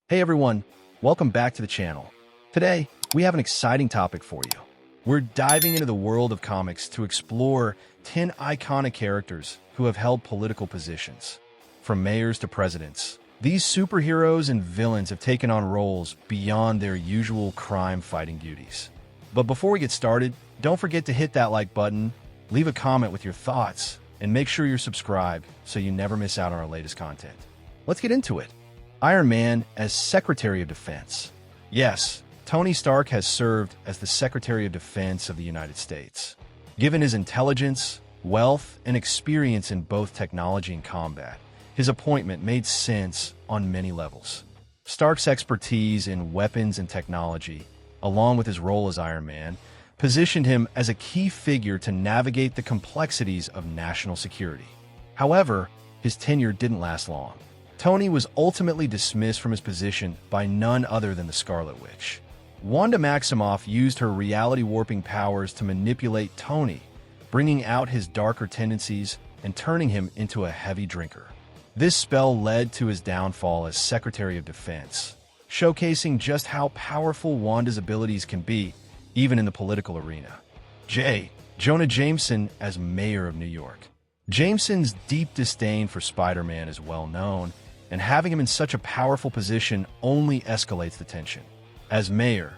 Hey everyone, welcome back to the channel. Today, we have an exciting topic for you. We're diving into the world of comics to explore 10 iconic characters who have held political positions. From mayors to presidents, these superheroes and villains have taken on roles beyond their usual crime-fighting duties. But before we get started, don't forget to hit that like button, leave a comment with your thoughts, and make sure you're subscribed so you never miss out on our latest content. Let's get into it. Iron Man as Secretary of Defense. Yes, Tony Stark has served as the Secretary of Defense of the United States. Given his intelligence, wealth, and experience in both technology and combat, his appointment made sense on many levels. Stark's expertise in weapons and technology, along with his role as Iron Man, positioned him as a key figure to navigate the complexities of national security. However, his tenure didn't last long. Tony was ultimately dismissed from his position by none other than the Scarlet Witch. Wanda Maximoff used her reality-warping powers to manipulate Tony, bringing out his darker tendencies and turning him into a heavy drinker. This spell led to his downfall as Secretary of Defense, showcasing just how powerful Wanda's abilities can be, even in the political arena. Jonah Jameson as Mayor of New York. Jameson's deep disdain for Spider-Man is well known, and having him in such a powerful position only escalates the tension. As mayor,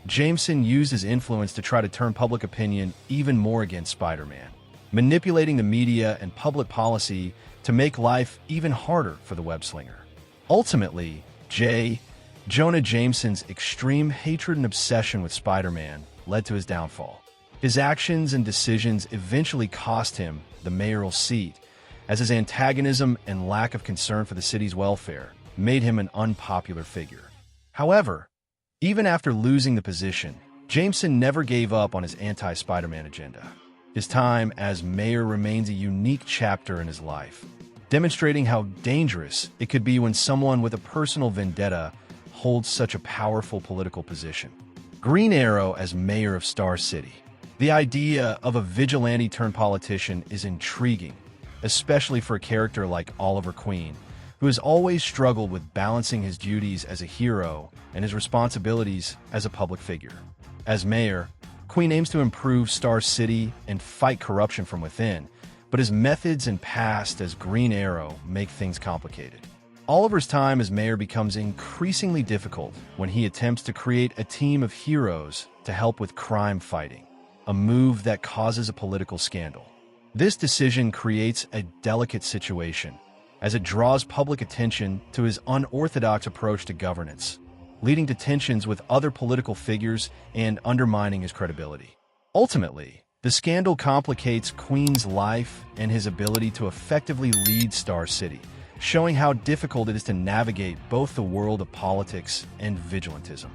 Jameson used his influence to try to turn public opinion even more against Spider-Man, manipulating the media and public policy to make life even harder for the web-slinger. Ultimately, Jonah Jameson's extreme hatred and obsession with Spider-Man led to his downfall. His actions and decisions eventually cost him the mayoral seat, as his antagonism and lack of concern for the city's welfare made him an unpopular figure. However, even after losing the position, Jameson never gave up on his anti-Spider-Man agenda. His time as mayor remains a unique chapter in his life, demonstrating how dangerous it could be when someone with a personal vendetta holds such a powerful political position. Green Arrow as mayor of Star City. The idea of a vigilante-turned-politician is intriguing, especially for a character like Oliver Queen, who has always struggled with balancing his duties as a hero and his responsibilities as a public figure. As mayor, Queen aims to improve Star City and fight corruption from within, but his methods and past as Green Arrow make things complicated. Oliver's time as mayor becomes increasingly difficult when he attempts to create a team of heroes to help with crime fighting, a move that causes a political scandal. This decision creates a delicate situation, as it draws public attention to his unorthodox approach to governance, leading to tensions with other political figures and undermining his credibility. Ultimately, the scandal complicates Queen's life and his ability to effectively lead Star City, showing how difficult it is to navigate both the world of politics and vigilantism.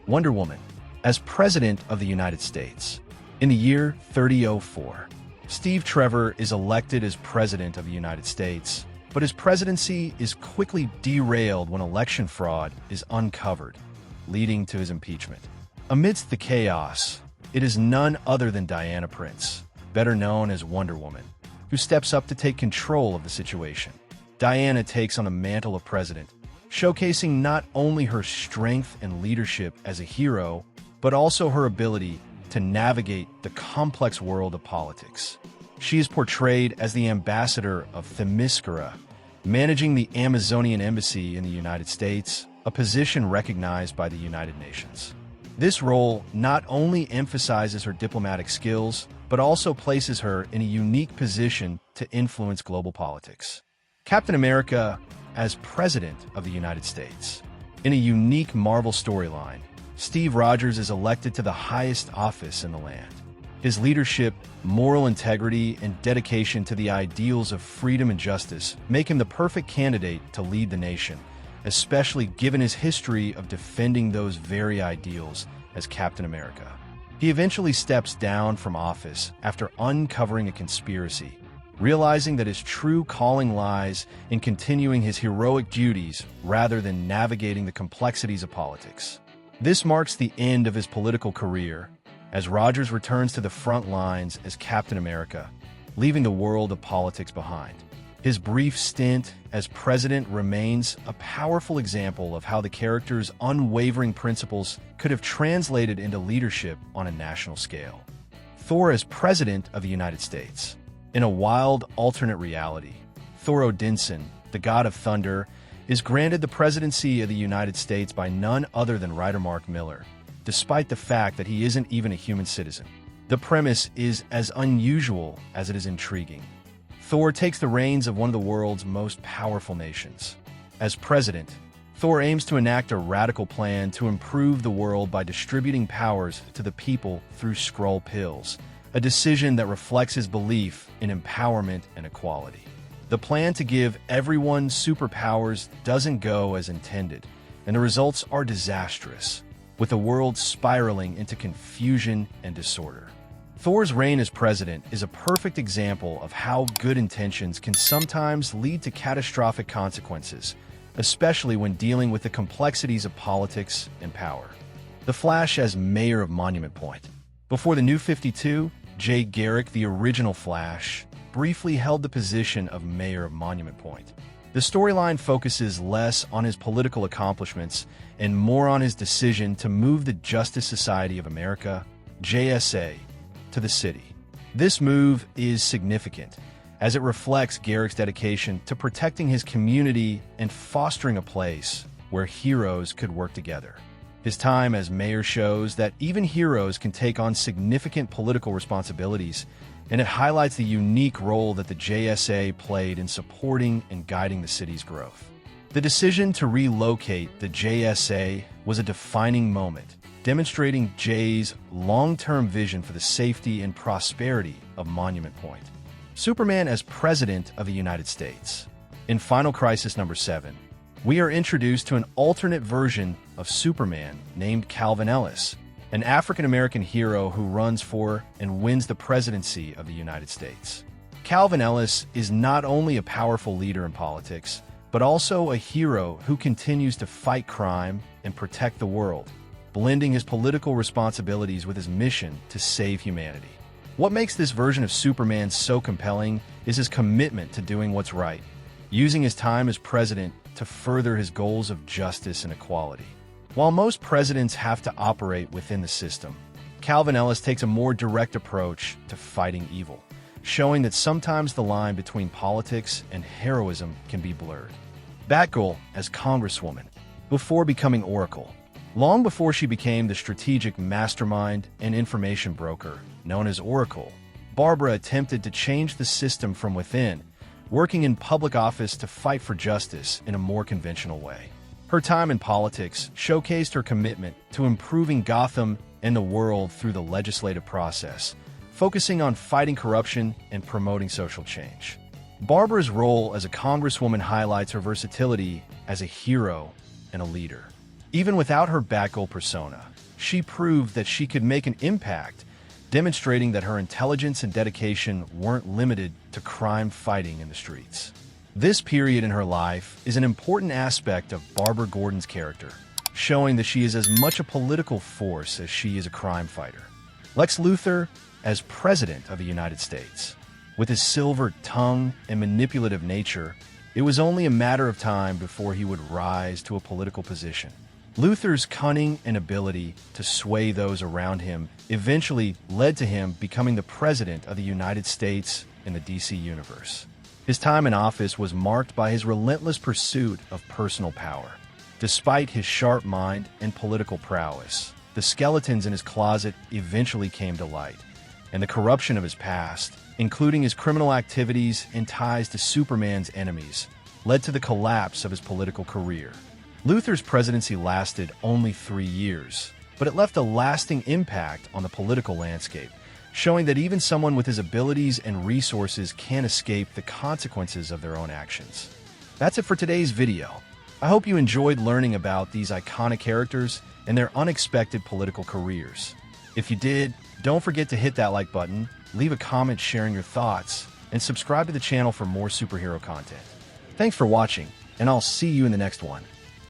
Wonder Woman as President of the United States. In the year 3004, Steve Trevor is elected as President of the United States, but his presidency is quickly derailed when election fraud is uncovered, leading to his impeachment. Amidst the chaos, it is none other than Diana Prince, better known as Wonder Woman, who steps up to take control of the situation. Diana takes on the mantle of president, showcasing not only her strength and leadership as a hero, but also her ability to navigate the complex world of politics. She is portrayed as the ambassador of Themyscira, managing the Amazonian embassy in the United States, a position recognized by the United Nations. This role not only emphasizes her diplomatic skills, but also places her in a unique position to influence global politics. Captain America as President of the United States. In a unique Marvel storyline, Steve Rogers is elected to the highest office in the land. His leadership, moral integrity, and dedication to the ideals of freedom and justice make him the perfect candidate to lead the nation, especially given his history of defending those very ideals as Captain America. He eventually steps down from office after uncovering a conspiracy, realizing that his true calling lies in continuing his heroic duties rather than navigating the complexities of politics. This marks the end of his political career, as Rogers returns to the front lines as Captain America, leaving the world of politics behind. His brief stint as president remains a powerful example of how the character's unwavering principles could have translated into leadership on a national scale. Thor as President of the United States. In a wild, alternate reality, Thor Odinson, the god of thunder, is granted the presidency of the United States by none other than writer Mark Miller, despite the fact that he isn't even a human citizen. The premise is as unusual as it is intriguing. Thor takes the reins of one of the world's most powerful nations. As president, Thor aims to enact a radical plan to improve the world by distributing powers to the people through Skrull pills, a decision that reflects his belief in empowerment and equality. The plan to give everyone superpowers doesn't go as intended, and the results are disastrous, with the world spiraling into confusion and disorder. Thor's reign as president is a perfect example of how good intentions can sometimes lead to catastrophic consequences, especially when dealing with the complexities of politics and power. The Flash as mayor of Monument Point. Before the New 52, Jay Garrick, the original Flash, briefly held the position of mayor of Monument Point. The storyline focuses less on his political accomplishments and more on his decision to move the Justice Society of America, JSA, to the city. This move is significant, as it reflects Garrick's dedication to protecting his community and fostering a place where heroes could work together. His time as mayor shows that even heroes can take on significant political responsibilities, and it highlights the unique role that the JSA played in supporting and guiding the city's growth. The decision to relocate the JSA was a defining moment, demonstrating Jay's long-term vision for the safety and prosperity of Monument Point. Superman as President of the United States. In Final Crisis number 7, we are introduced to an alternate version of Superman named Calvin Ellis, an African-American hero who runs for and wins the presidency of the United States. Calvin Ellis is not only a powerful leader in politics, but also a hero who continues to fight crime and protect the world, blending his political responsibilities with his mission to save humanity. What makes this version of Superman so compelling is his commitment to doing what's right, using his time as president to further his goals of justice and equality. While most presidents have to operate within the system, Calvin Ellis takes a more direct approach to fighting evil, showing that sometimes the line between politics and heroism can be blurred. Batgirl as Congresswoman. Before becoming Oracle, long before she became the strategic mastermind and information broker known as Oracle, Barbara attempted to change the system from within, working in public office to fight for justice in a more conventional way. Her time in politics showcased her commitment to improving Gotham and the world through the legislative process, focusing on fighting corruption and promoting social change. Barbara's role as a congresswoman highlights her versatility as a hero and a leader. Even without her Batgirl persona, she proved that she could make an impact, demonstrating that her intelligence and dedication weren't limited to crime fighting in the streets. This period in her life is an important aspect of Barbara Gordon's character, showing that she is as much a political force as she is a crime fighter. Lex Luthor as President of the United States. With his silver tongue and manipulative nature, it was only a matter of time before he would rise to a political position. Luthor's cunning and ability to sway those around him eventually led to him becoming the President of the United States in the DC Universe. His time in office was marked by his relentless pursuit of personal power. Despite his sharp mind and political prowess, the skeletons in his closet eventually came to light, and the corruption of his past, including his criminal activities and ties to Superman's enemies, led to the collapse of his political career. Luthor's presidency lasted only 3 years, but it left a lasting impact on the political landscape, showing that even someone with his abilities and resources can't escape the consequences of their own actions. That's it for today's video. I hope you enjoyed learning about these iconic characters and their unexpected political careers. If you did, don't forget to hit that like button, leave a comment sharing your thoughts, and subscribe to the channel for more superhero content. Thanks for watching, and I'll see you in the next one.